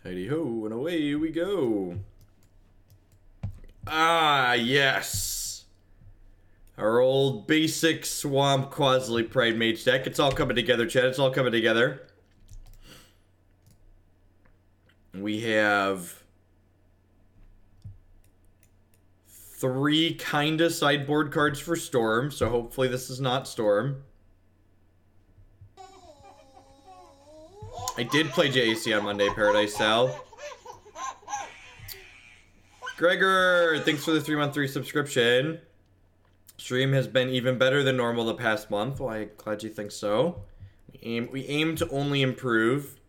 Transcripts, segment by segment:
Heidi ho, and away we go. Ah, yes. Our old basic swamp Qasali Pridemage deck. It's all coming together, Chad. It's all coming together. We have 3 kinda sideboard cards for Storm, so hopefully this is not Storm. I did play JAC on Monday, Paradise Sal. Gregor, thanks for the 3-month subscription. Stream has been even better than normal the past month. Well, I'm glad you think so. We aim to only improve.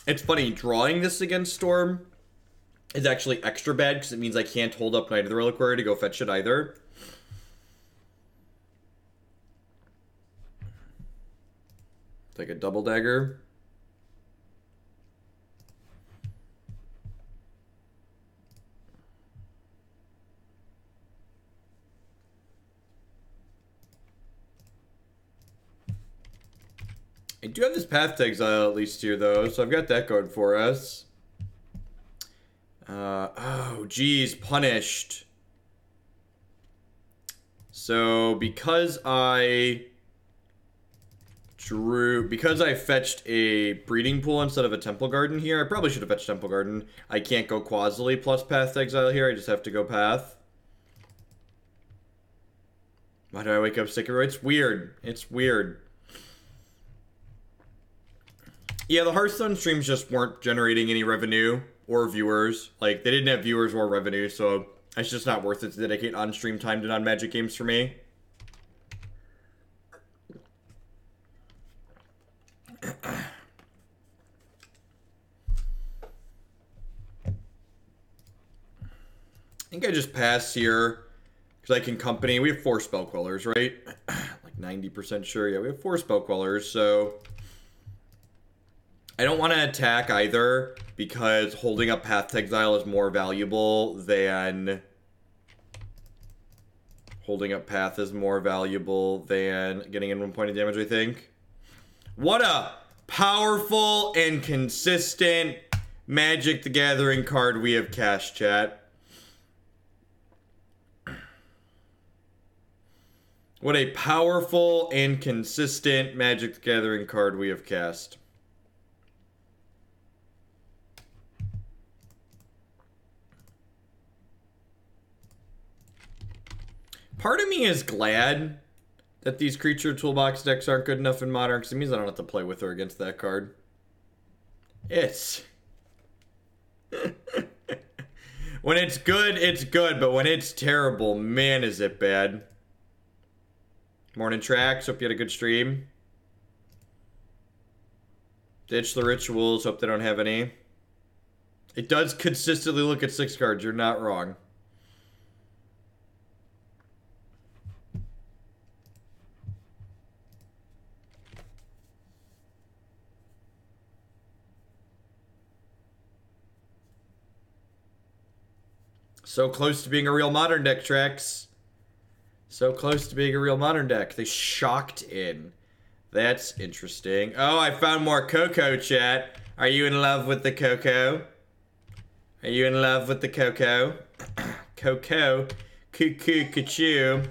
It's funny, drawing this against Storm is actually extra bad because it means I can't hold up Knight of the Reliquary to go fetch it either. Like a double dagger. I do have this Path to Exile at least here though, so I've got that going for us. Oh geez, punished. So because I fetched a breeding pool instead of a Temple Garden here. I probably should have fetched Temple Garden. I can't go Qasali plus Path to Exile here. I just have to go Path. Why do I wake up sick? It's weird. It's weird. Yeah, the Hearthstone streams just weren't generating any revenue or viewers. Like, they didn't have viewers or revenue, so it's just not worth it to dedicate on-stream time to non-Magic games for me. I think I just pass here because I can company. We have 4 Spell Quellers, right? Like 90% sure. Yeah, we have 4 Spell Quellers, so I don't want to attack either because holding up Path to Exile is more valuable than holding up Path is more valuable than getting in 1 point of damage, I think. What a powerful and consistent Magic the Gathering card we have cast, chat. What a powerful and consistent Magic the Gathering card we have cast. Part of me is glad that these creature toolbox decks aren't good enough in Modern, because it means I don't have to play with her against that card. It's... when it's good, but when it's terrible, man, is it bad. Morning Tracks, hope you had a good stream. Ditch the Rituals, hope they don't have any. It does consistently look at 6 cards, you're not wrong. So close to being a real Modern deck, Trex. So close to being a real Modern deck. They shocked in. That's interesting. Oh, I found more Coco, chat. Are you in love with the Coco? Are you in love with the Coco? Coco. Cuckoo, cuckoo.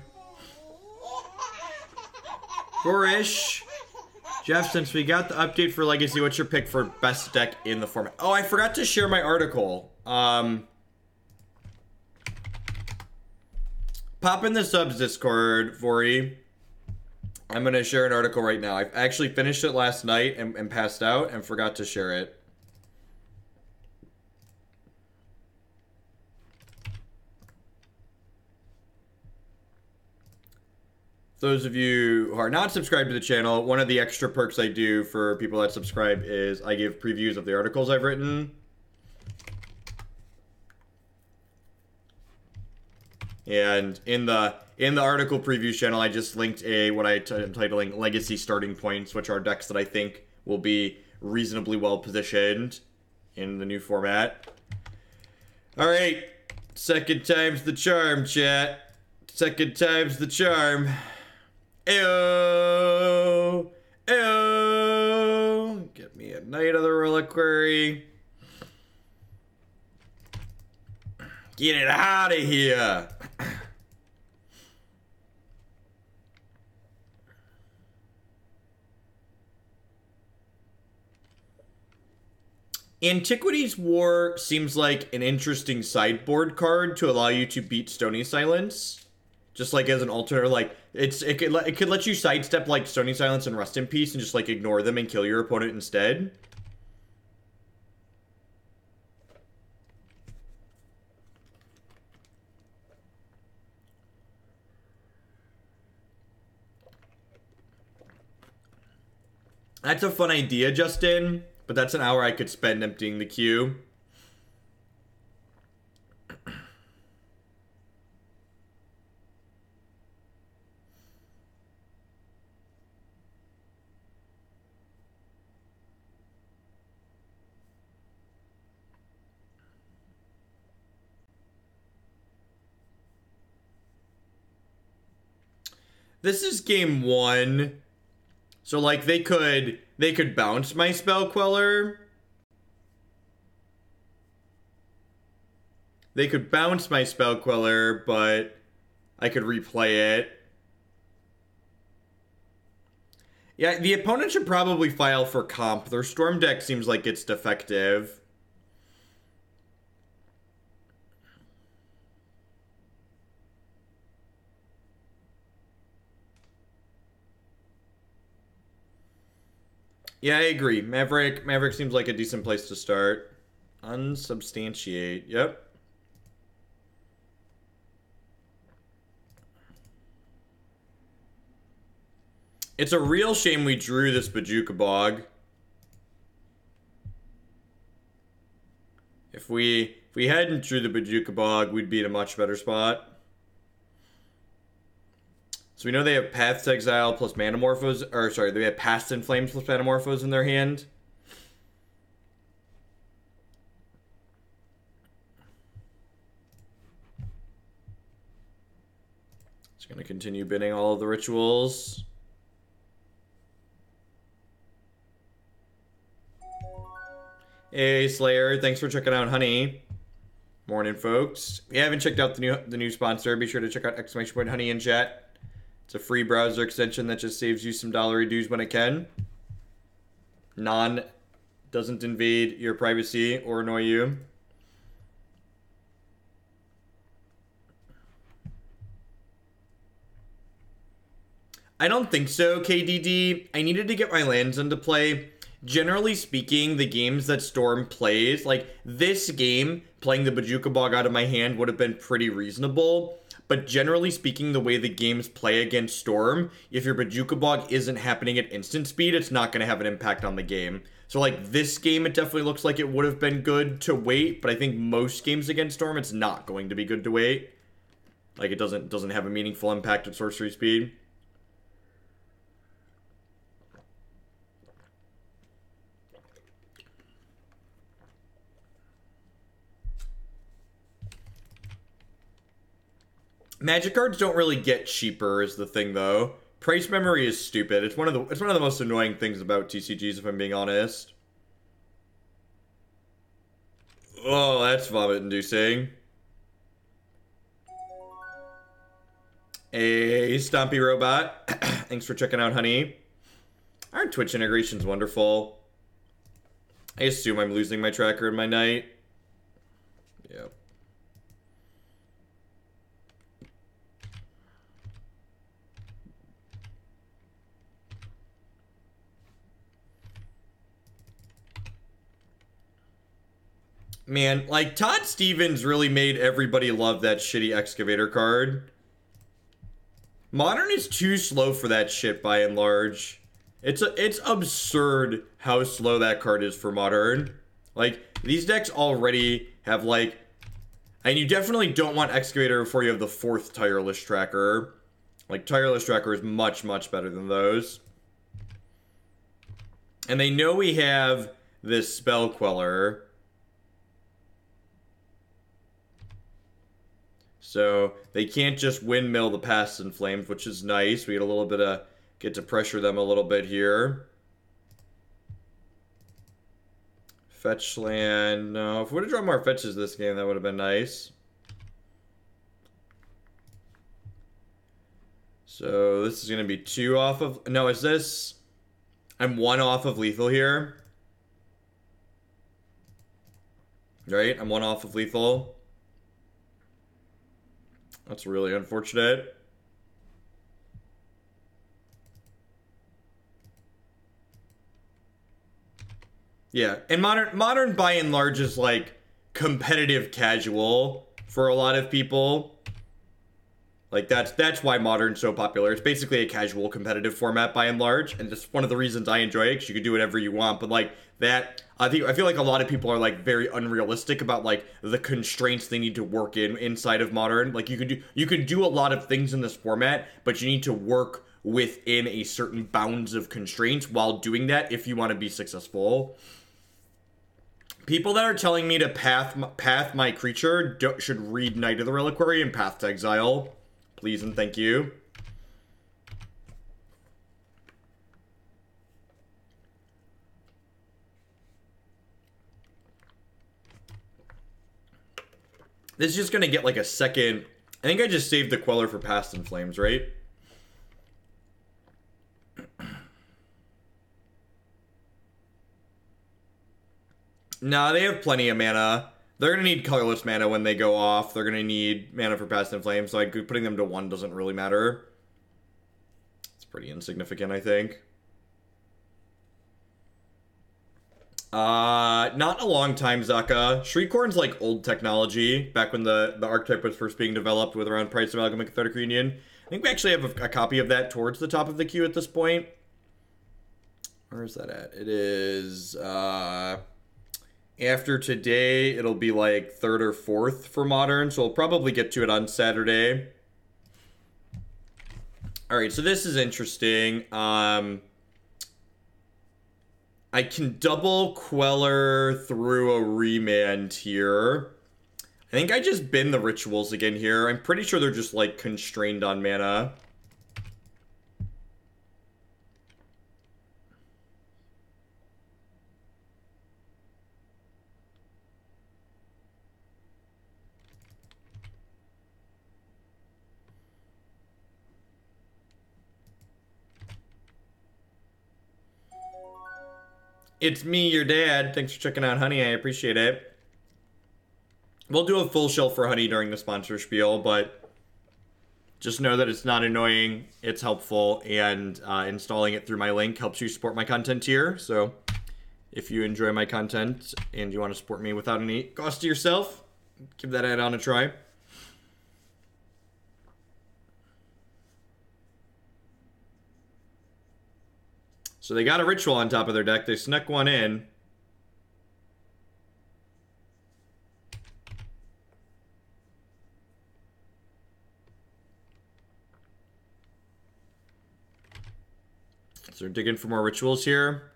Gorish. Jeff, since we got the update for Legacy, what's your pick for best deck in the format? Oh, I forgot to share my article. Pop in the subs Discord, Vori. I'm going to share an article right now. I actually finished it last night and passed out and forgot to share it. Those of you who are not subscribed to the channel, one of the extra perks I do for people that subscribe is I give previews of the articles I've written. And in the article preview channel, I just linked what I'm titling Legacy Starting Points, which are decks that I think will be reasonably well positioned in the new format. Alright, second time's the charm, chat. Second time's the charm. Ew. Ew. Get me a Knight of the Reliquary. Get it out of here. Antiquities War seems like an interesting sideboard card to allow you to beat Stony Silence. Just like as an alternate, like it could let you sidestep like Stony Silence and Rest in Peace and just like ignore them and kill your opponent instead. That's a fun idea, Justin. But that's an hour I could spend emptying the queue. This is game one. So like they could bounce my Spell Queller. They could bounce my Spell Queller, but I could replay it. Yeah, the opponent should probably file for comp. Their Storm deck seems like it's defective. Yeah, I agree. Maverick seems like a decent place to start. Unsubstantiate. Yep. It's a real shame we drew this Bojuka Bog. If we hadn't drew the Bojuka Bog, we'd be in a much better spot. So we know they have Path to Exile plus Manamorphose, or sorry, they have Past in Flames plus Manamorphose in their hand. Just gonna continue bidding all of the rituals. Hey Slayer, thanks for checking out Honey. Morning, folks. If you haven't checked out the new sponsor, be sure to check out !Honey in chat. It's a free browser extension that just saves you some dollary dues when it can. Doesn't invade your privacy or annoy you. I don't think so, KDD. I needed to get my lands into play. Generally speaking, the games that Storm plays, like this game, playing the Bojuka Bog out of my hand would have been pretty reasonable. But generally speaking, the way the games play against Storm, if your Bojuka Bog isn't happening at instant speed, it's not going to have an impact on the game. So like this game, it definitely looks like it would have been good to wait, but I think most games against Storm, it's not going to be good to wait. Like it doesn't have a meaningful impact at sorcery speed. Magic cards don't really get cheaper is the thing though. Price memory is stupid. It's one of the most annoying things about TCGs if I'm being honest. Oh, that's vomit inducing. Hey, Stompy Robot. Thanks for checking out, Honey. Our Twitch integration's wonderful. I assume I'm losing my tracker in my night. Yep. Man, like, Todd Stevens really made everybody love that shitty Excavator card. Modern is too slow for that shit, by and large. It's absurd how slow that card is for Modern. Like, these decks already have, like... And you definitely don't want Excavator before you have the 4th Tireless Tracker. Like, Tireless Tracker is much, much better than those. And they know we have this Spell Queller. So they can't just windmill the Past in Flames, which is nice. We get a little bit of... Get to pressure them a little bit here. Fetch land. No, if we would have drawn more fetches this game, that would have been nice. So this is going to be 2 off of... No, is this... I'm 1 off of lethal here. Right? I'm 1 off of lethal. That's really unfortunate. Yeah, and modern by and large is like competitive casual for a lot of people. Like that's why Modern's so popular. It's basically a casual competitive format by and large, and that's one of the reasons I enjoy it, because you can do whatever you want. But like that, I feel like a lot of people are like very unrealistic about like the constraints they need to work inside of Modern. Like you can do a lot of things in this format, but you need to work within a certain bounds of constraints while doing that if you want to be successful. People that are telling me to path my creature should read Knight of the Reliquary and Path to Exile. Please and thank you. This is just going to get like a second... I think I just saved the Queller for Past in Flames, right? Nah, they have plenty of mana. They're going to need colorless mana when they go off. They're going to need mana for Past in Flames, so putting them to 1 doesn't really matter. It's pretty insignificant, I think. Not a long time, Zaka. Shriekhorn's like old technology, back when the archetype was first being developed with around Price of Alchemic Cathartic Reunion. I think we actually have a copy of that towards the top of the queue at this point. Where is that at? It is, after today, it'll be like 3rd or 4th for Modern, so we'll probably get to it on Saturday. Alright, so this is interesting. I can double Queller through a remand here. I think I just bin the rituals again here. I'm pretty sure they're just like constrained on mana. It's me, your dad. Thanks for checking out Honey. I appreciate it. We'll do a full shelf for Honey during the sponsor spiel, but just know that it's not annoying. It's helpful, and installing it through my link helps you support my content here. So if you enjoy my content and you want to support me without any cost to yourself, give that add-on a try. So they got a ritual on top of their deck. They snuck one in. So they're digging for more rituals here.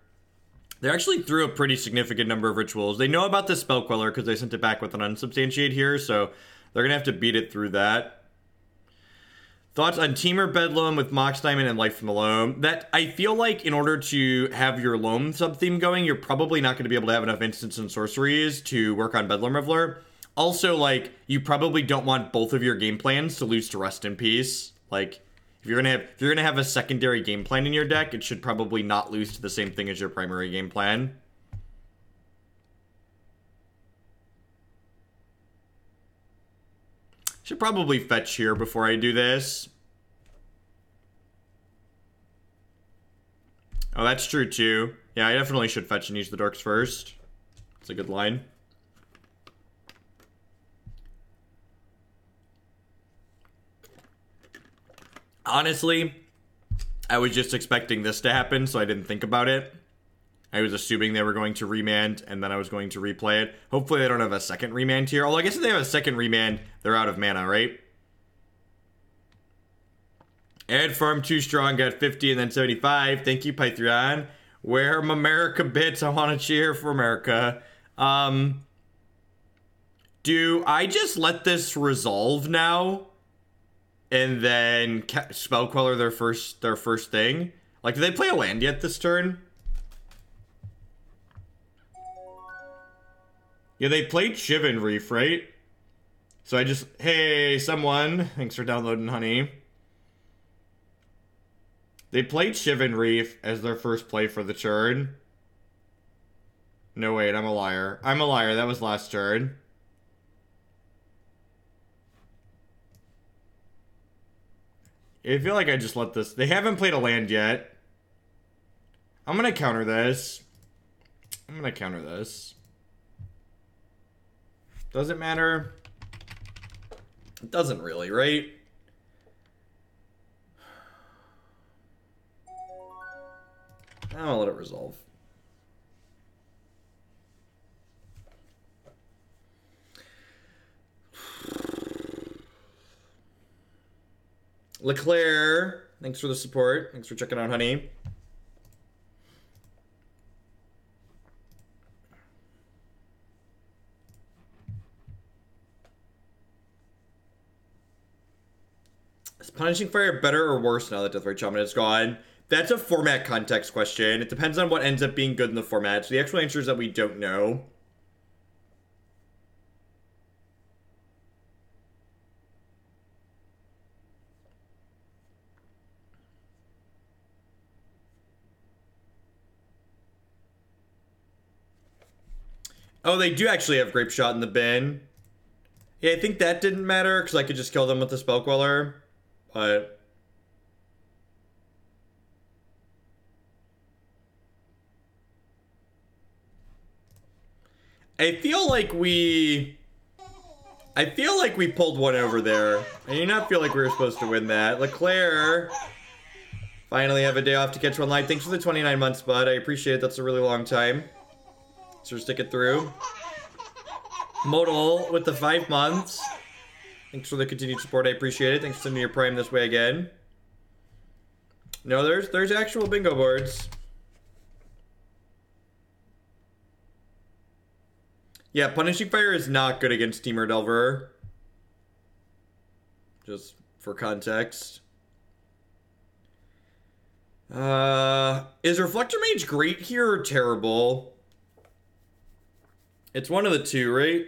They actually threw a pretty significant number of rituals. They know about the Spell Queller because they sent it back with an unsubstantiate here, so they're going to have to beat it through that. Thoughts on Temur Bedlam with Mox Diamond and Light from the Loam? That, I feel like in order to have your Loam sub-theme going, you're probably not going to be able to have enough instants and sorceries to work on Bedlam Reveler. Also, like, you probably don't want both of your game plans to lose to Rest in Peace. Like, if you're gonna have a secondary game plan in your deck, it should probably not lose to the same thing as your primary game plan. Should probably fetch here before I do this. Oh, that's true too. Yeah, I definitely should fetch and use the dorks first. It's a good line. Honestly, I was just expecting this to happen, so I didn't think about it. I was assuming they were going to remand, and then I was going to replay it. Hopefully they don't have a second remand here. Although I guess if they have a second remand, they're out of mana, right? Ed Farm 2 Strong got 50 and then 75. Thank you, Python. Where are my America bits? I want to cheer for America. Do I just let this resolve now? And then Spell Queller their first thing? Like, did they play a land yet this turn? Yeah, they played Shivan Reef, right? So I just... Hey, someone. Thanks for downloading, honey. They played Shivan Reef as their first play for the turn. No, wait, I'm a liar. I'm a liar. That was last turn. I feel like I just let this... They haven't played a land yet. I'm gonna counter this. Does it matter? It doesn't really, right? I'll let it resolve. Leclerc, thanks for the support. Thanks for checking out, honey. Is Punishing Fire better or worse now that Deathrite Shaman is gone? That's a format context question. It depends on what ends up being good in the format. So the actual answer is that we don't know. Oh, they do actually have Grape Shot in the bin. Yeah, I think that didn't matter because I could just kill them with the Spell Queller. But... I feel like we pulled one over there. I do not feel like we were supposed to win that. Leclerc finally have a day off to catch one live. Thanks for the 29 months, bud. I appreciate it. That's a really long time. So stick it through. Modal with the 5 months. Thanks for the continued support. I appreciate it. Thanks for sending your Prime this way again. No, there's actual bingo boards. Yeah, Punishing Fire is not good against Temur Delver. Just for context. Is Reflector Mage great here or terrible? It's one of the two, right?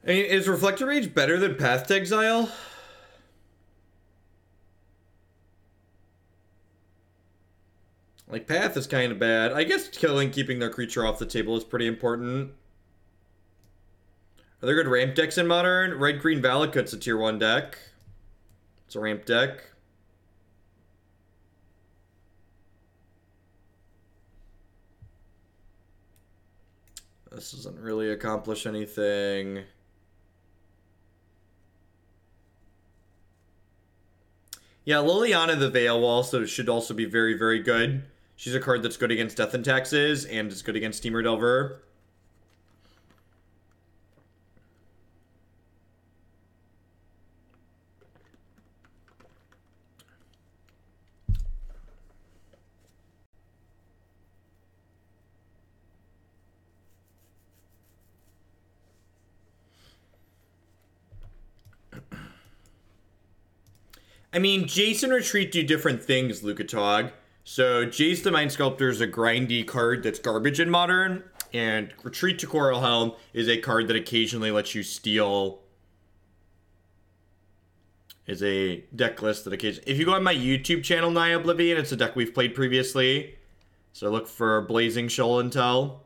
I mean, is Reflector Mage better than Path to Exile? Like, Path is kind of bad. I guess keeping their creature off the table is pretty important. Are there good ramp decks in Modern? Red-Green Valakut's a tier 1 deck. It's a ramp deck. This doesn't really accomplish anything. Yeah, Liliana the Veil should also be very, very good. She's a card that's good against Death and Taxes and is good against Temur Delver. I mean, Jace and Retreat do different things, Lucatog. So, Jace the Mind Sculptor is a grindy card that's garbage in Modern, and Retreat to Coralhelm is a card that occasionally lets you steal. Is a deck list that occasionally... If you go on my YouTube channel, Nigh Oblivion, it's a deck we've played previously. So look for Blazing Shoal and Tell.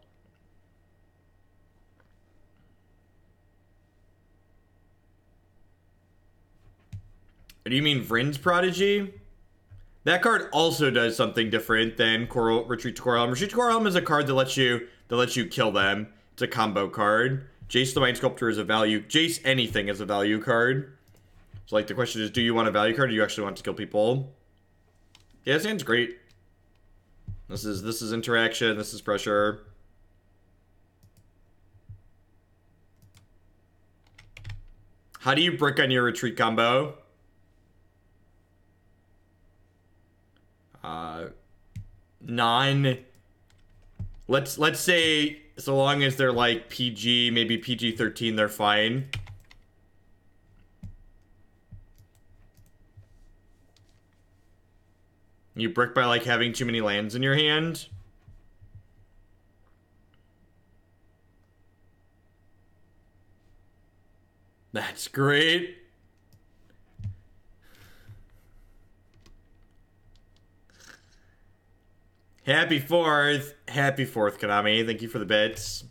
Do you mean Vryn's Prodigy? That card also does something different than Retreat to Coralhelm. Retreat to Coralhelm is a card that lets you kill them. It's a combo card. Jace the Mind Sculptor is a value. Jace anything is a value card. So like the question is, do you want a value card or do you actually want to kill people? Yeah, this hand's great. This is interaction. This is pressure. How do you brick on your retreat combo? let's say so long as they're like PG, maybe PG-13, they're fine. You brick by like having too many lands in your hand. That's great. Happy 4th. Happy 4th, Konami. Thank you for the bits.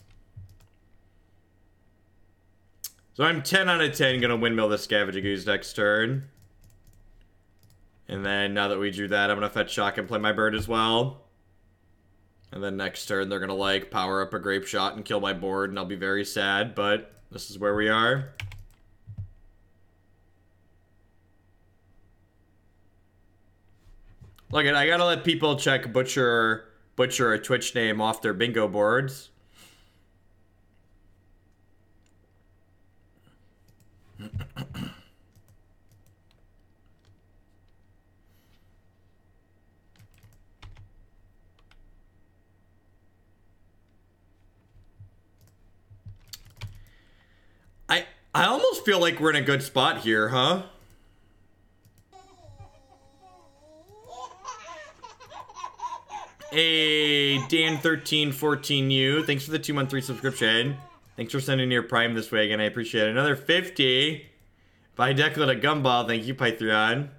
So I'm 10 out of 10 gonna windmill the Scavenging Ooze next turn. And then now that we drew that, I'm gonna fetch Shock and play my bird as well. And then next turn they're gonna like power up a Grape Shot and kill my board, and I'll be very sad, but this is where we are. Look, I gotta let people check Butcher a Twitch name off their bingo boards. I almost feel like we're in a good spot here, huh? Hey, Dan1314U, thanks for the 2-month subscription. Thanks for sending your Prime this way again, I appreciate it. Another 50 by Decklist a Gumball, thank you, Python.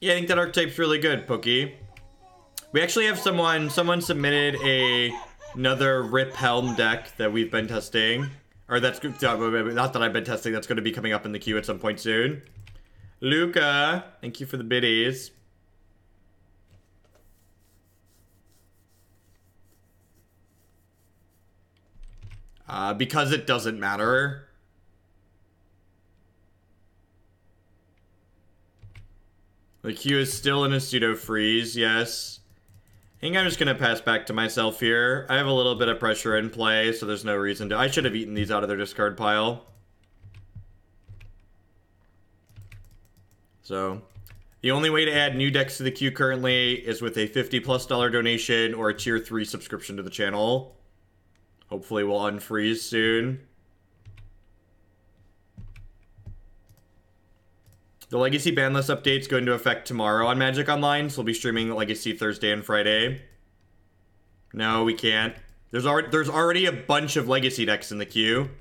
Yeah, I think that archetype's really good, Pokey. We actually have someone submitted another Rip Helm deck that we've been testing. Or that's, not that I've been testing, that's going to be coming up in the queue at some point soon. Luca, thank you for the biddies. Because it doesn't matter. The queue is still in a pseudo-freeze, yes. I think I'm just going to pass back to myself here. I have a little bit of pressure in play, so there's no reason to... I should have eaten these out of their discard pile. So, the only way to add new decks to the queue currently is with a $50+ donation or a tier 3 subscription to the channel. Hopefully we'll unfreeze soon. The Legacy ban list updates go into effect tomorrow on Magic Online, so we'll be streaming Legacy Thursday and Friday. No, we can't. There's already a bunch of Legacy decks in the queue.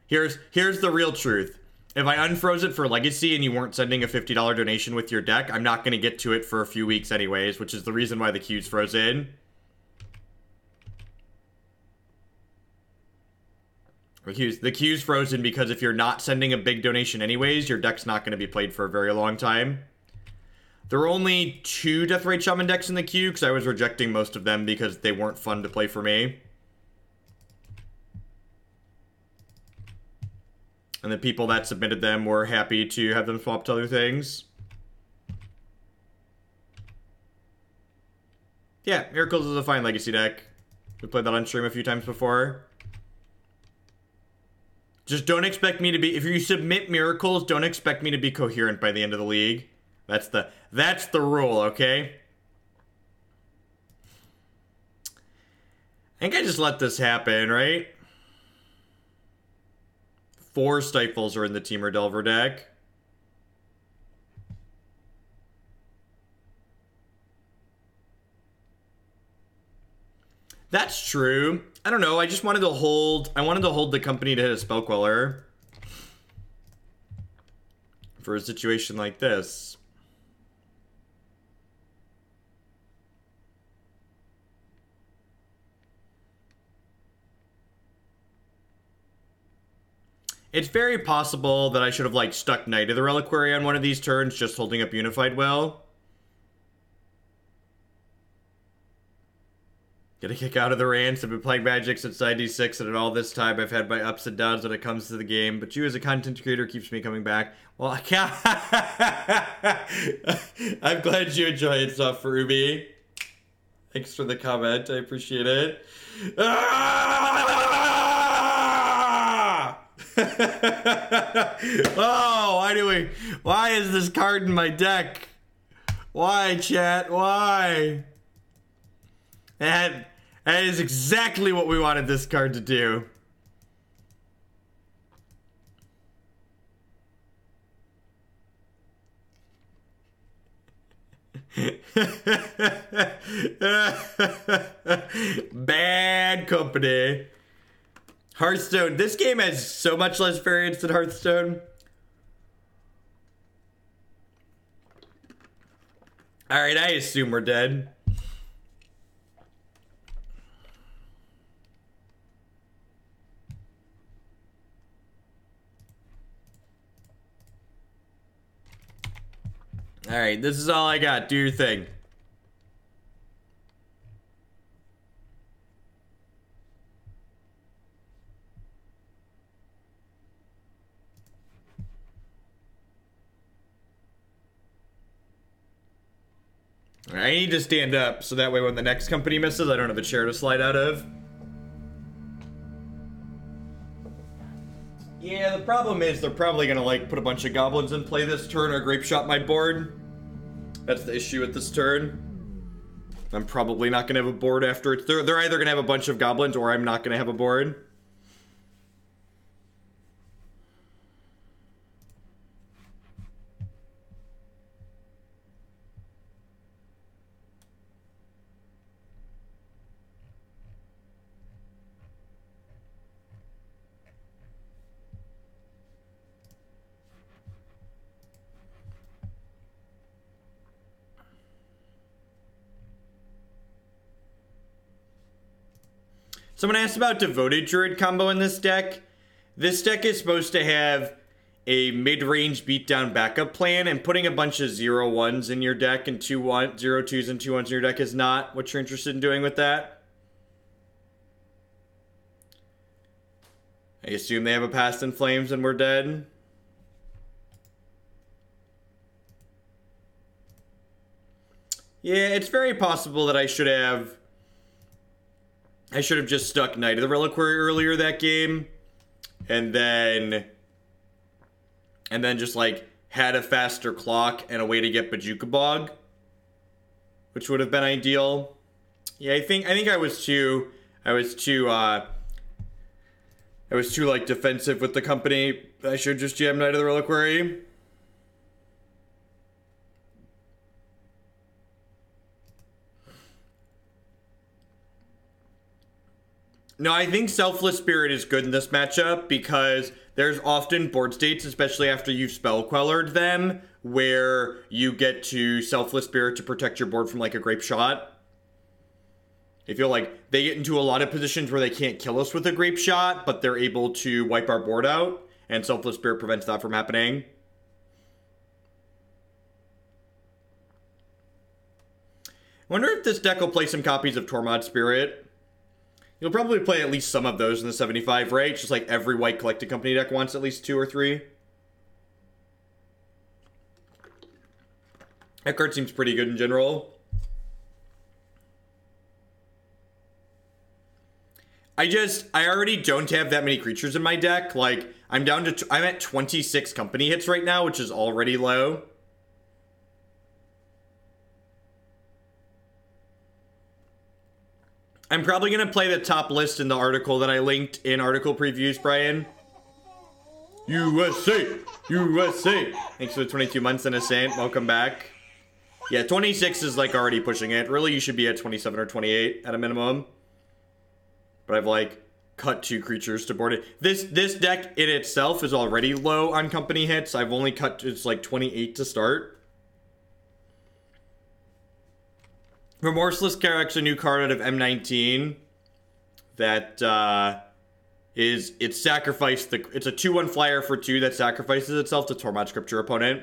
Here's the real truth. If I unfroze it for Legacy and you weren't sending a $50 donation with your deck, I'm not going to get to it for a few weeks anyways, which is the reason why the queue's frozen. The queue's frozen because if you're not sending a big donation anyways, your deck's not going to be played for a very long time. There are only 2 Deathrite Shaman decks in the queue because I was rejecting most of them because they weren't fun to play for me. And the people that submitted them were happy to have them swapped to other things. Yeah, Miracles is a fine Legacy deck. We played that on stream a few times before. Just don't expect me to be... If you submit Miracles, don't expect me to be coherent by the end of the league. That's the rule, okay? I think I just let this happen, right? 4 Stifles are in the Temur Delver deck. That's true. I don't know. I just wanted to hold... I wanted to hold the company to hit a Spell Queller. For a situation like this. It's very possible that I should have, like, stuck Knight of the Reliquary on one of these turns, just holding up Unified Will. Get a kick out of the rants. I've been playing Magic since 96, and in all this time I've had my ups and downs when it comes to the game, but you as a content creator keeps me coming back. Well, I can't. I'm glad you enjoy it, Soft for Ruby. Thanks for the comment. I appreciate it. Ah! Oh, why is this card in my deck? Why, chat? Why? That is exactly what we wanted this card to do. Bad company. Hearthstone. This game has so much less variance than Hearthstone. Alright, I assume we're dead. Alright, this is all I got. Do your thing. I need to stand up so that way when the next company misses, I don't have a chair to slide out of. Yeah, the problem is they're probably gonna like put a bunch of goblins in play this turn or grape shot my board. That's the issue with this turn. I'm probably not gonna have a board after it's they're either gonna have a bunch of goblins or I'm not gonna have a board. Someone asked about Devoted Druid combo in this deck. This deck is supposed to have a mid-range beatdown backup plan, and putting a bunch of 0-1s in your deck and 0-2s and 2-1s in your deck is not what you're interested in doing with that. I assume they have a Past in Flames and we're dead. Yeah, it's very possible that I should have just stuck Knight of the Reliquary earlier that game, and then just like had a faster clock and a way to get Bojuka Bog, which would have been ideal. Yeah, I think I was too like defensive with the company. I should just jam Knight of the Reliquary. No, I think Selfless Spirit is good in this matchup because there's often board states, especially after you've Spell Quellered them, where you get to Selfless Spirit to protect your board from like a grape shot. I feel like they get into a lot of positions where they can't kill us with a grape shot, but they're able to wipe our board out, and Selfless Spirit prevents that from happening. I wonder if this deck will play some copies of Tormod Spirit. You'll probably play at least some of those in the 75, right? Just like every white collected company deck wants at least 2 or 3. That card seems pretty good in general. I already don't have that many creatures in my deck. Like, I'm at 26 company hits right now, which is already low. I'm probably going to play the top list in the article that I linked in article previews, Brian. USA! USA! Thanks for the 22 months, Innocent. Welcome back. Yeah, 26 is like already pushing it. Really, you should be at 27 or 28 at a minimum. But I've like cut 2 creatures to board it. This deck in itself is already low on company hits. I've only cut, it's like 28 to start. Remorseless Carrick's a new card out of M19 that it's sacrificed it's a 2/1 flyer for 2 that sacrifices itself to Tormod Scripture opponent.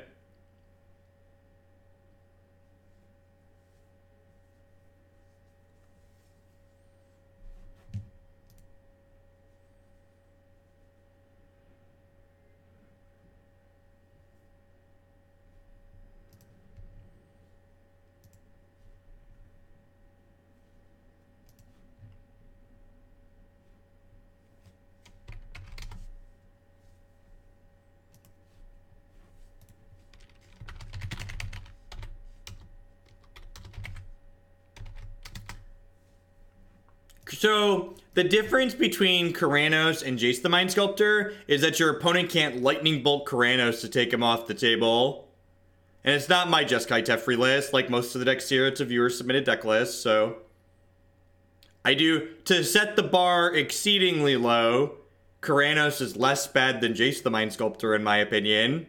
So, the difference between Keranos and Jace the Mind Sculptor is that your opponent can't Lightning Bolt Keranos to take him off the table. And it's not my Jeskai Teferi list, like most of the decks here. It's a viewer-submitted deck list, so... I do, to set the bar exceedingly low, Keranos is less bad than Jace the Mind Sculptor, in my opinion.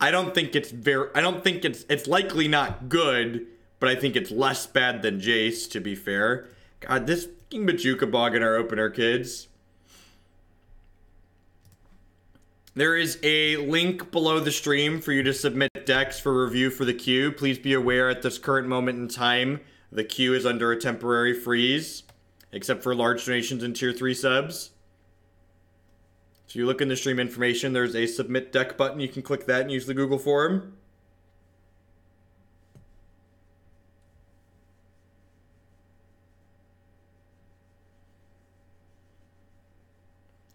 I don't think it's it's likely not good, but I think it's less bad than Jace, to be fair. God, this fucking Bojuka Bog in our opener, kids. There is a link below the stream for you to submit decks for review for the queue. Please be aware at this current moment in time, the queue is under a temporary freeze, except for large donations and tier 3 subs. So you look in the stream information, there's a submit deck button. You can click that and use the Google form.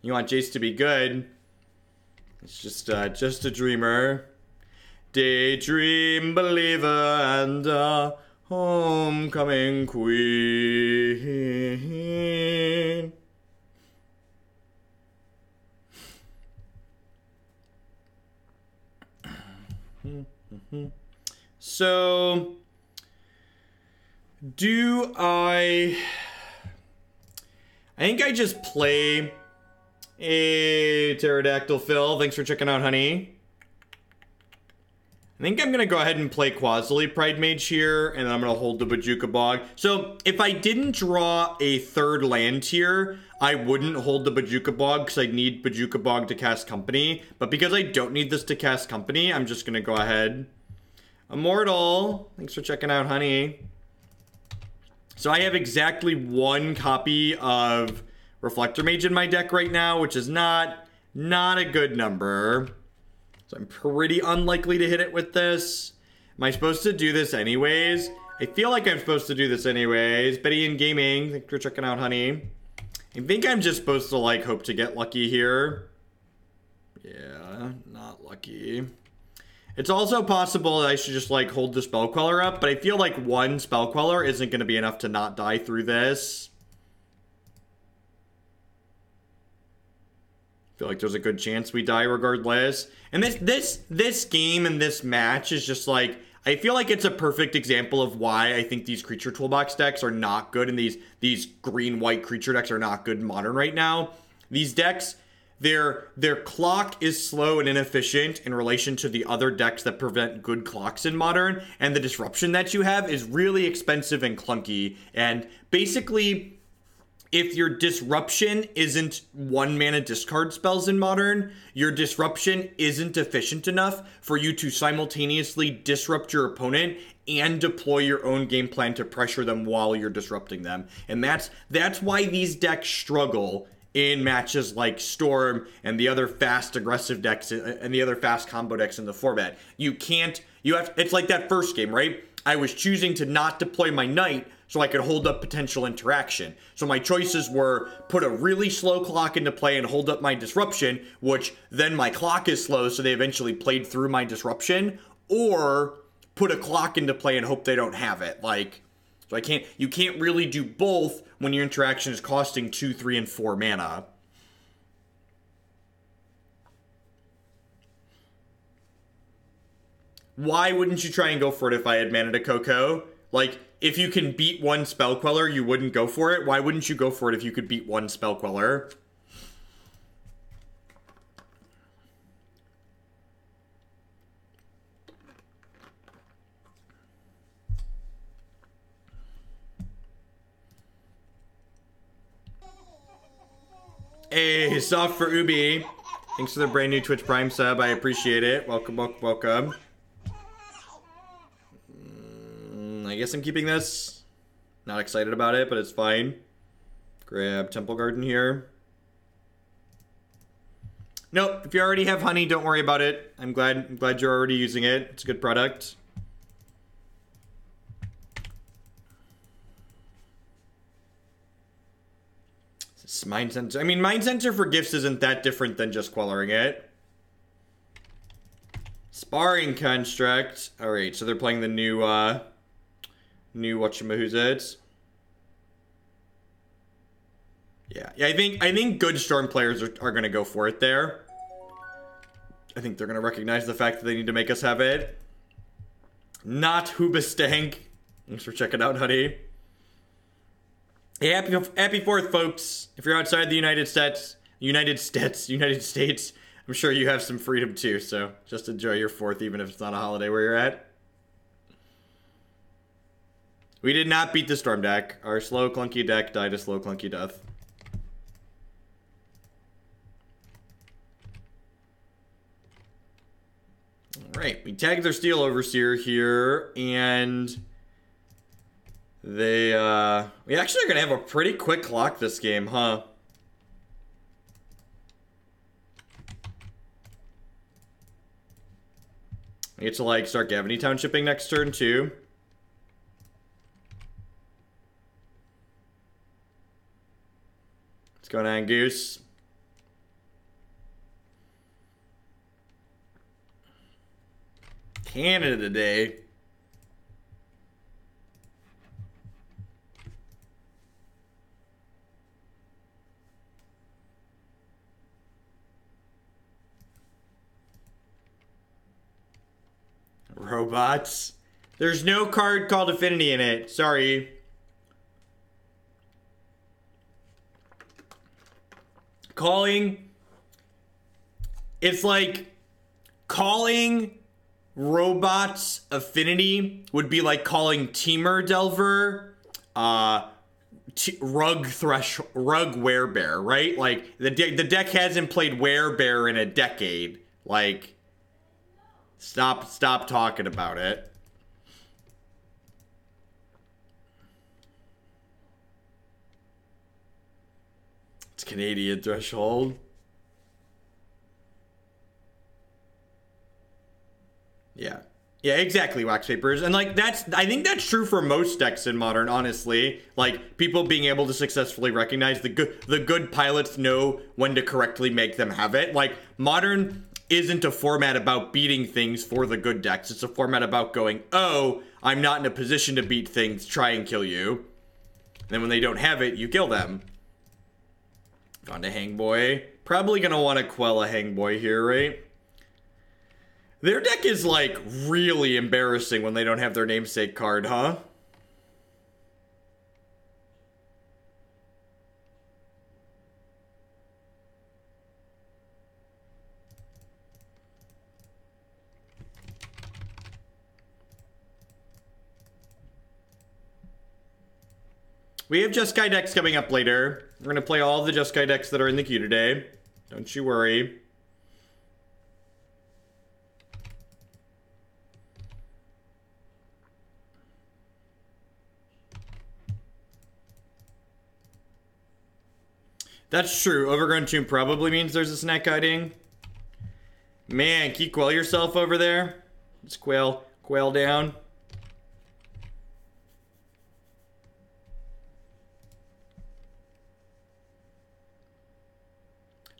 You want Jace to be good. It's just a dreamer. Daydream believer and a homecoming queen. So, do I think I just play a Pterodactyl Phil. Thanks for checking out, honey. I think I'm going to go ahead and play Qasali Pridemage here, and then I'm going to hold the Bojuka Bog. So, if I didn't draw a third land here, I wouldn't hold the Bojuka Bog because I need Bojuka Bog to cast Company. But because I don't need this to cast Company, I'm just going to go ahead. Immortal, thanks for checking out, honey. So I have exactly one copy of Reflector Mage in my deck right now, which is not a good number. So I'm pretty unlikely to hit it with this. Am I supposed to do this anyways? I feel like I'm supposed to do this anyways. Betty in Gaming, thanks for checking out, honey. I think I'm just supposed to, like, hope to get lucky here. Yeah, not lucky. It's also possible that I should just, like, hold the Spell Queller up, but I feel like one Spell Queller isn't going to be enough to not die through this. I feel like there's a good chance we die regardless. And this game and this match is just, like, I feel like it's a perfect example of why I think these creature toolbox decks are not good, and these green-white creature decks are not good in Modern right now. These decks... Their clock is slow and inefficient in relation to the other decks that prevent good clocks in Modern, and the disruption that you have is really expensive and clunky. And basically, if your disruption isn't 1-mana discard spells in Modern, your disruption isn't efficient enough for you to simultaneously disrupt your opponent and deploy your own game plan to pressure them while you're disrupting them. And that's why these decks struggle in matches like Storm and the other fast aggressive decks and the other fast combo decks in the format. It's like that first game, right? I was choosing to not deploy my knight so I could hold up potential interaction. So my choices were put a really slow clock into play and hold up my disruption, which then my clock is slow so they eventually played through my disruption, or put a clock into play and hope they don't have it. Like, so you can't really do both when your interaction is costing 2, 3, and 4 mana. Why wouldn't you try and go for it if I had mana to Coco? Like, if you can beat one Spell Queller, you wouldn't go for it? Why wouldn't you go for it if you could beat one Spell Queller? Hey, soft for Ubi. Thanks for the brand new Twitch Prime sub. I appreciate it. Welcome, welcome, welcome. I guess I'm keeping this. Not excited about it, but it's fine. Grab Temple Garden here. Nope, if you already have honey, don't worry about it. I'm glad you're already using it. It's a good product. Mind Center. I mean, Mind Center for gifts isn't that different than just Quellering it. Sparring Construct. Alright, so they're playing the new whatchamahoots. Yeah, I think good Storm players are going to go for it there. I think they're going to recognize the fact that they need to make us have it. Not Hoobastank. Thanks for checking out, honey. Hey, happy 4th, folks. If you're outside the United States, I'm sure you have some freedom too, so just enjoy your 4th, even if it's not a holiday where you're at. We did not beat the Storm deck. Our slow, clunky deck died a slow, clunky death. Alright, we tagged their Steel Overseer here, and they, we actually are going to have a pretty quick clock this game, huh? I get to, like, start Gavony Townshipping next turn, too. What's going on, Goose? Canada today. Robots. There's no card called Affinity in it. Sorry. Calling. It's like calling robots Affinity would be like calling Teamer Delver Rug Werebear, right? Like the deck hasn't played Werebear in a decade. Like stop talking about it. It's Canadian Threshold. Yeah. Yeah, exactly, Wax Papers. And, like, I think that's true for most decks in Modern, honestly. Like, people being able to successfully recognize the good pilots know when to correctly make them have it. Like, Modern isn't a format about beating things for the good decks. It's a format about going, oh, I'm not in a position to beat things, try and kill you. And then when they don't have it, you kill them. Gone to Hangboy. Probably gonna want to quell a Hangboy here, right? Their deck is, like, really embarrassing when they don't have their namesake card, huh? We have Jeskai decks coming up later. We're gonna play all the Jeskai decks that are in the queue today. Don't you worry. That's true. Overgrown Tomb probably means there's a snack guiding. Man, can you quell yourself over there? Let's quail down.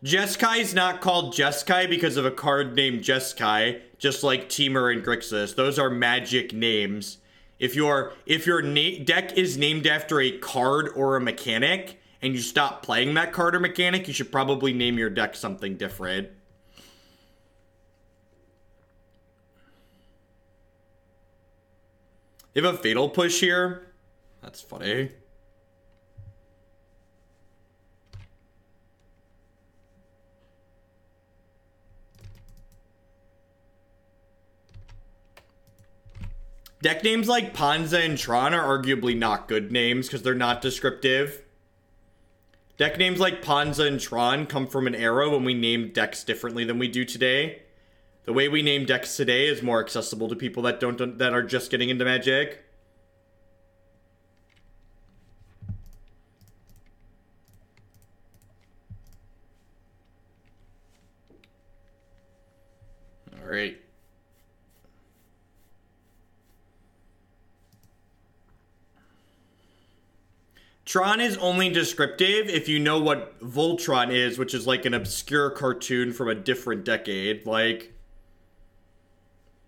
Jeskai is not called Jeskai because of a card named Jeskai, just like Temur and Grixis. Those are magic names. If your deck is named after a card or a mechanic, and you stop playing that card or mechanic, you should probably name your deck something different. They have a Fatal Push here? That's funny. Deck names like Panza and Tron are arguably not good names because they're not descriptive. Deck names like Panza and Tron come from an era when we named decks differently than we do today. The way we name decks today is more accessible to people that are just getting into Magic. All right. Tron is only descriptive if you know what Voltron is, which is like an obscure cartoon from a different decade. Like,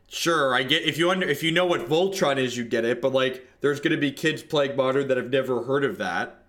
sure, I get if you know what Voltron is, you get it. But like, there's gonna be kids playing Modern that have never heard of that.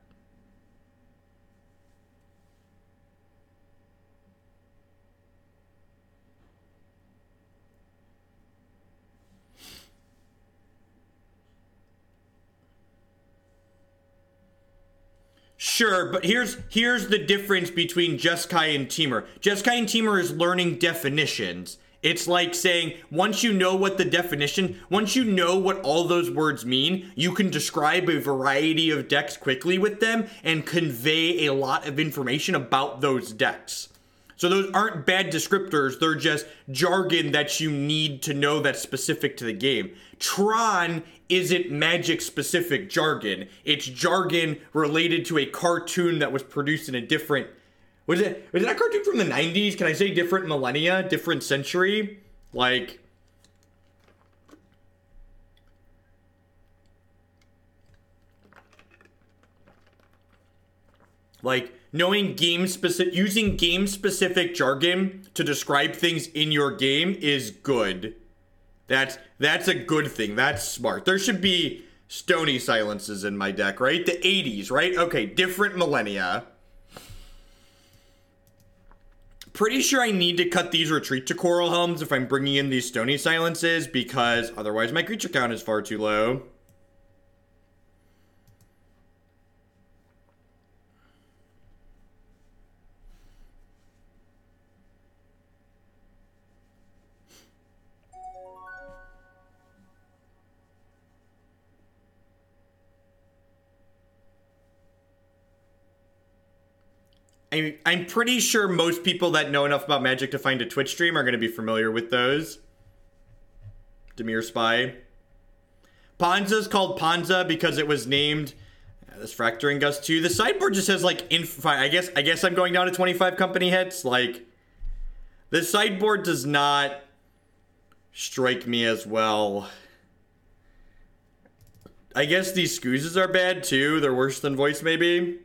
Sure, but here's the difference between Jeskai and Temur. Jeskai and Temur is learning definitions. It's like saying, once you know what the definition, once you know what all those words mean, you can describe a variety of decks quickly with them and convey a lot of information about those decks. So those aren't bad descriptors, they're just jargon that you need to know that's specific to the game. Tron isn't Magic-specific jargon. It's jargon related to a cartoon that was produced in a different... Was it a cartoon from the 90s? Can I say different millennia? Different century? Like... knowing using game-specific jargon to describe things in your game is good. That's a good thing. That's smart. There should be Stony Silences in my deck, right? The 80s, right? Okay, different millennia. Pretty sure I need to cut these retreat to Coralhelms if I'm bringing in these Stony Silences, because otherwise my creature count is far too low. I'm pretty sure most people that know enough about Magic to find a Twitch stream are going to be familiar with those. Dimir Spy. Ponza's called Ponza because it was named this Fracturing Gust 2. The sideboard just has like I guess I'm going down to 25 company hits. Like, the sideboard does not strike me as well. I guess these Scoozes are bad too. They're worse than Voice maybe.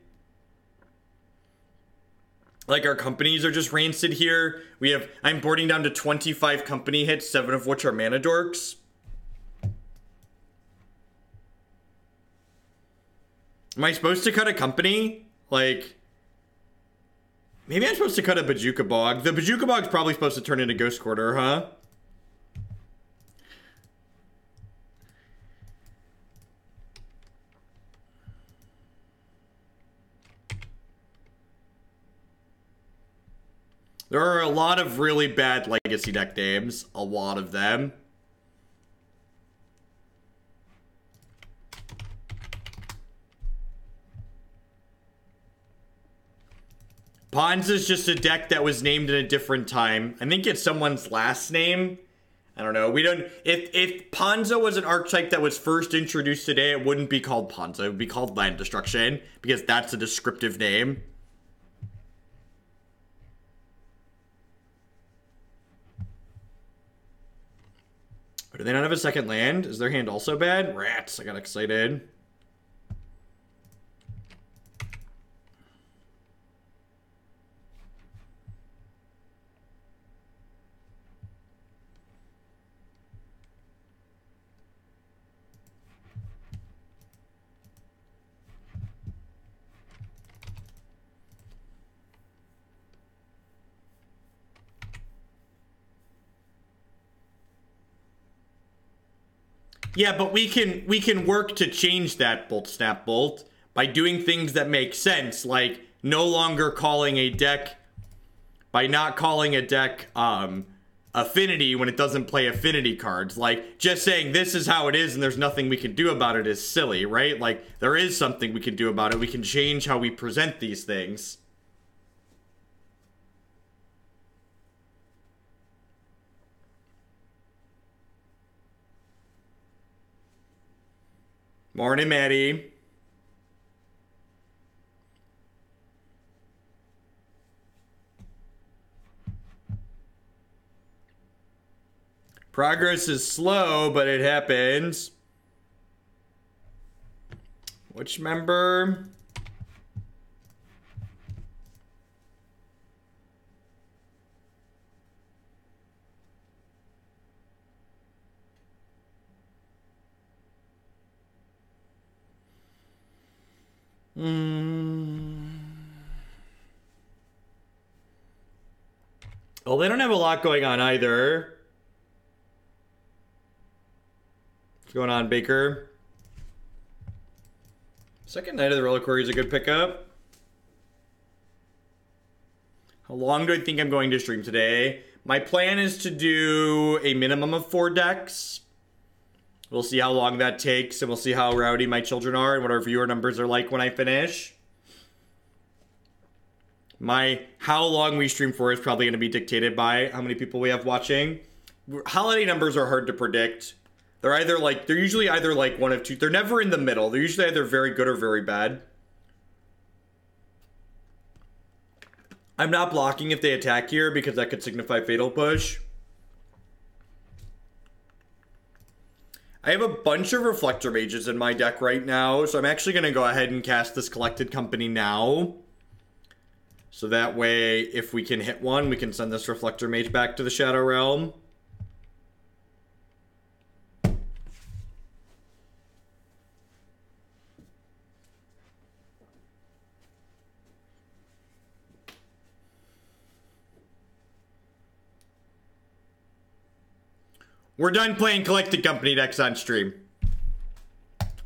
Like, our companies are just rancid here. I'm boarding down to 25 company hits, 7 of which are mana dorks. Am I supposed to cut a company? Like, maybe I'm supposed to cut a Bojuka Bog. The Bojuka Bog's probably supposed to turn into Ghost Quarter, huh? There are a lot of really bad Legacy deck names. A lot of them. Pawns is just a deck that was named in a different time. I think it's someone's last name. I don't know. If Ponza was an archetype that was first introduced today, it wouldn't be called Ponza. It would be called Land Destruction, because that's a descriptive name. Do they not have a second land? Is their hand also bad? Rats, I got excited. Yeah, but we can work to change that, Bolt Snap Bolt, by doing things that make sense, like no longer calling a deck, by not calling a deck affinity when it doesn't play affinity cards. Like, just saying this is how it is and there's nothing we can do about it is silly, right? Like, there is something we can do about it. We can change how we present these things. Morning, Maddie. Progress is slow, but it happens. Which member? Well, they don't have a lot going on either. What's going on, Baker? Second Night of the Reliquary is a good pickup. How long do I think I'm going to stream today? My plan is to do a minimum of 4 decks. We'll see how long that takes, and we'll see how rowdy my children are and what our viewer numbers are like when I finish. How long we stream for is probably going to be dictated by how many people we have watching. Holiday numbers are hard to predict. They're usually either like one of two. They're never in the middle. They're usually either very good or very bad. I'm not blocking if they attack here because that could signify Fatal Push. I have a bunch of Reflector Mages in my deck right now, so I'm actually going to go ahead and cast this Collected Company now. So that way, if we can hit one, we can send this Reflector Mage back to the Shadow Realm. We're done playing Collected Company decks on stream.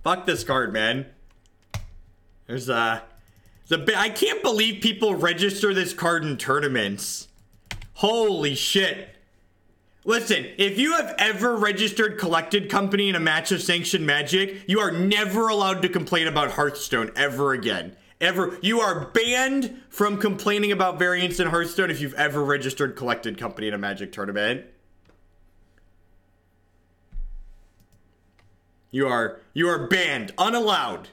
Fuck this card, man. I can't believe people register this card in tournaments. Holy shit. Listen, if you have ever registered Collected Company in a match of Sanctioned Magic, you are never allowed to complain about Hearthstone ever again. Ever. You are banned from complaining about variants in Hearthstone if you've ever registered Collected Company in a Magic tournament. You are banned. Unallowed.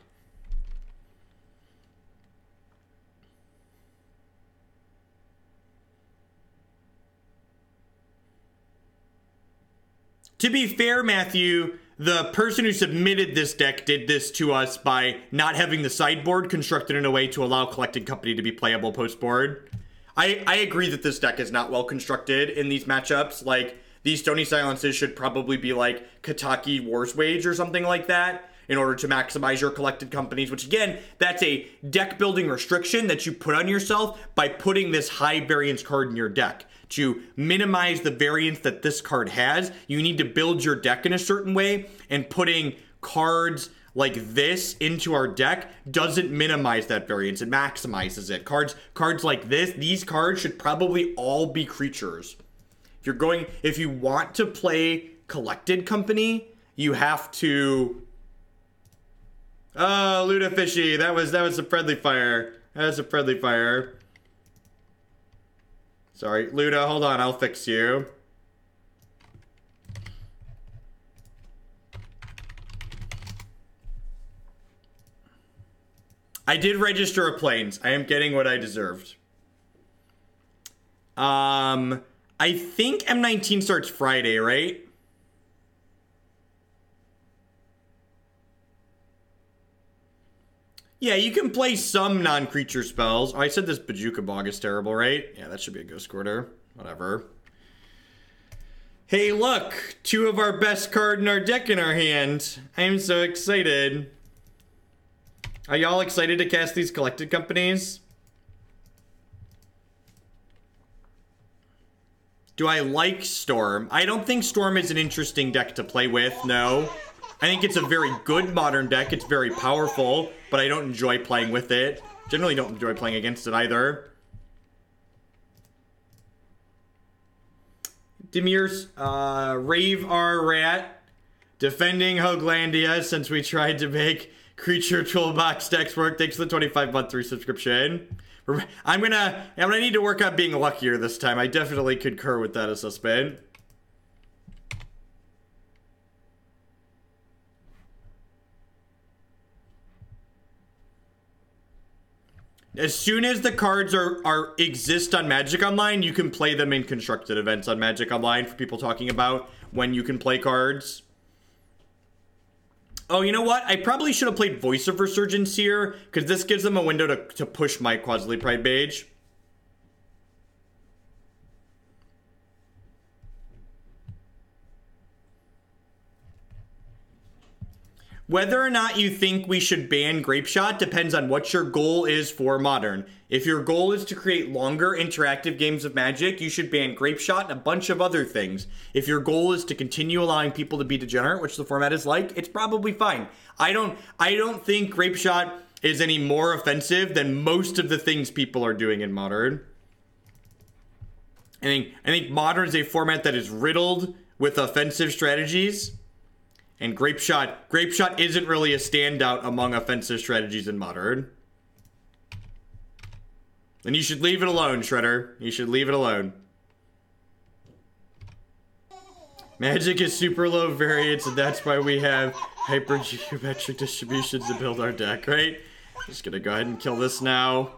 To be fair, Matthew, the person who submitted this deck did this to us by not having the sideboard constructed in a way to allow Collected Company to be playable post-board. I agree that this deck is not well constructed in these matchups. Like, these Stony Silences should probably be like Kataki War's Wage or something like that in order to maximize your Collected Companies, which again, that's a deck building restriction that you put on yourself by putting this high variance card in your deck. To minimize the variance that this card has, you need to build your deck in a certain way, and putting cards like this into our deck doesn't minimize that variance, it maximizes it. Cards like this, these cards should probably all be creatures. If you want to play Collected Company, you have to... Oh, Luda Fishy, that was a friendly fire. That was a friendly fire. Sorry, Luda, hold on, I'll fix you. I did register a Plains. I am getting what I deserved. I think M19 starts Friday, right? Yeah, you can play some non-creature spells. Oh, I said this Bojuka Bog is terrible, right? Yeah, that should be a Ghost Quarter. Whatever. Hey, look! 2 of our best card in our deck in our hand. I am so excited. Are y'all excited to cast these Collected Companies? Do I like Storm? I don't think Storm is an interesting deck to play with, no. I think it's a very good Modern deck. It's very powerful, but I don't enjoy playing with it. Generally don't enjoy playing against it either. Demir's Rave R Rat defending Hoaglandia since we tried to make Creature Toolbox decks work. Thanks for the 25-month resubscription. I'm gonna need to work on being luckier this time. I definitely concur with that assessment. As soon as the cards exist on Magic Online, you can play them in constructed events on Magic Online for people talking about when you can play cards. Oh, you know what? I probably should have played Voice of Resurgence here, because this gives them a window to push my Qasali Pridemage. Whether or not you think we should ban Grape Shot depends on what your goal is for Modern. If your goal is to create longer interactive games of Magic, you should ban Grape Shot and a bunch of other things. If your goal is to continue allowing people to be degenerate, which the format is like, it's probably fine. I don't think Grape Shot is any more offensive than most of the things people are doing in Modern. I think Modern is a format that is riddled with offensive strategies. And Grape Shot isn't really a standout among offensive strategies in Modern. Then you should leave it alone, Shredder. You should leave it alone. Magic is super low variance, and that's why we have hypergeometric distributions to build our deck, right? Just gonna go ahead and kill this now.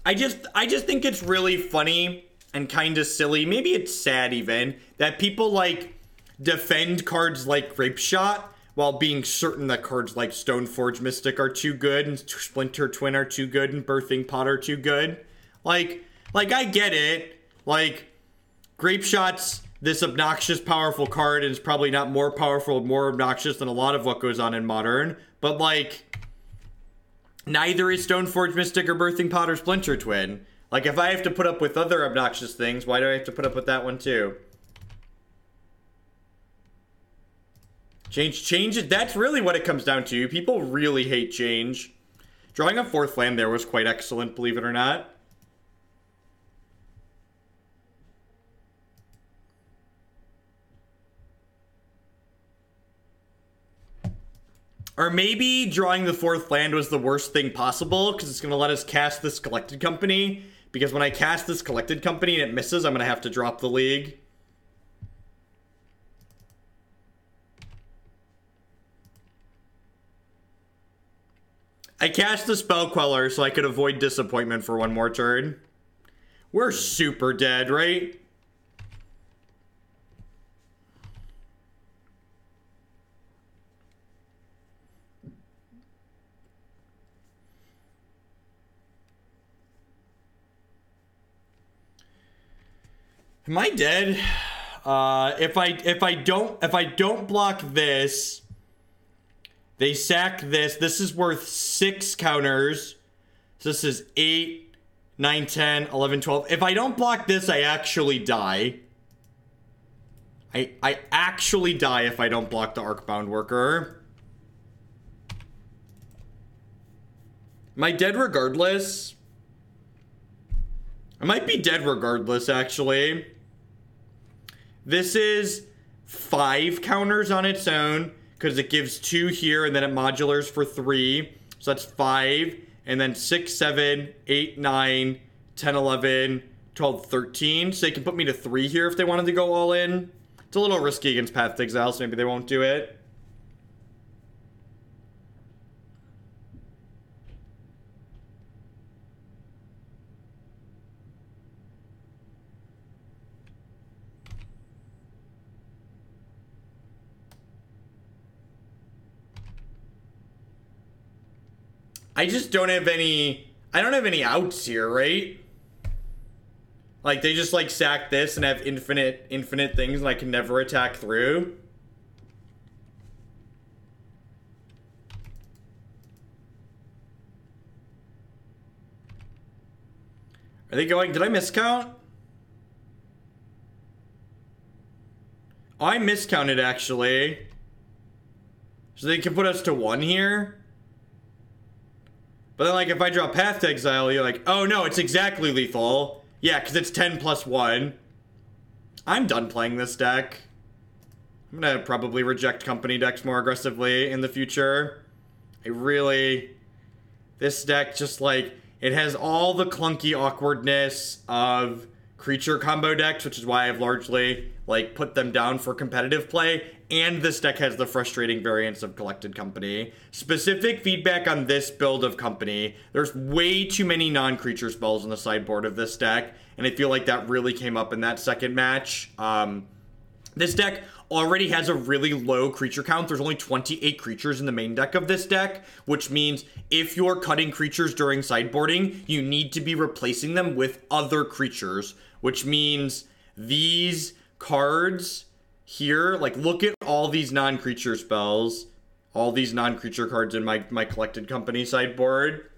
I just think it's really funny and kind of silly. Maybe it's sad even that people like defend cards like Grape Shot while being certain that cards like Stoneforge Mystic are too good and Splinter Twin are too good and Birthing Pot are too good. Like I get it. Like Grape Shot's this obnoxious powerful card and is probably not more powerful, more obnoxious than a lot of what goes on in Modern, but like neither is Stoneforge Mystic or Birthing Pot or Splinter Twin. Like, if I have to put up with other obnoxious things, why do I have to put up with that one too? Change it. That's really what it comes down to. People really hate change. Drawing a 4th land there was quite excellent, believe it or not. Or maybe drawing the 4th land was the worst thing possible, because it's going to let us cast this Collected Company. Because when I cast this Collected Company and it misses, I'm going to have to drop the league. I cast the Spell Queller so I could avoid disappointment for one more turn. We're super dead, right? Am I dead? If I don't block this, they sack this. This is worth 6 counters. So this is 8, 9, 10, 11, 12. If I don't block this, I actually die. I actually die if I don't block the Arcbound Worker. Am I dead regardless? I might be dead regardless, actually. This is 5 counters on its own, because it gives 2 here, and then it modulars for 3. So that's 5, and then 6, 7, 8, 9, 10, 11, 12, 13. So they can put me to 3 here if they wanted to go all in. It's a little risky against Path to Exile, so maybe they won't do it. I just don't have any... I don't have any outs here, right? Like, they just, like, sack this and have infinite things and I can never attack through. Are they going... Did I miscount? Oh, I miscounted, actually. So they can put us to 1 here? But then, like, if I draw Path to Exile, you're like, oh, no, it's exactly lethal. Yeah, because it's 10 plus 1. I'm done playing this deck. I'm going to probably reject company decks more aggressively in the future. This deck just, like, it has all the clunky awkwardness of creature combo decks, which is why I've largely, like, put them down for competitive play. And this deck has the frustrating variance of Collected Company. Specific feedback on this build of Company. There's way too many non-creature spells in the sideboard of this deck. And I feel like that really came up in that second match. This deck already has a really low creature count. There's only 28 creatures in the main deck of this deck. Which means if you're cutting creatures during sideboarding, you need to be replacing them with other creatures. Which means these cards... here, like, look at all these non-creature spells. All these non-creature cards in my Collected Company sideboard.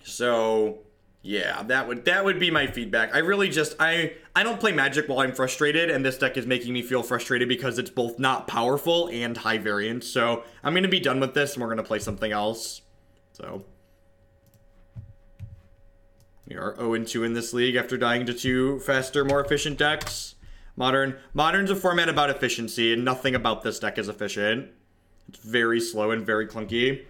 So yeah, that would be my feedback. I really just I don't play Magic while I'm frustrated, and this deck is making me feel frustrated because it's both not powerful and high variance. So I'm gonna be done with this, and we're gonna play something else. So we are 0-2 in this league after dying to 2 faster, more efficient decks. Modern's a format about efficiency, and nothing about this deck is efficient. It's very slow and very clunky.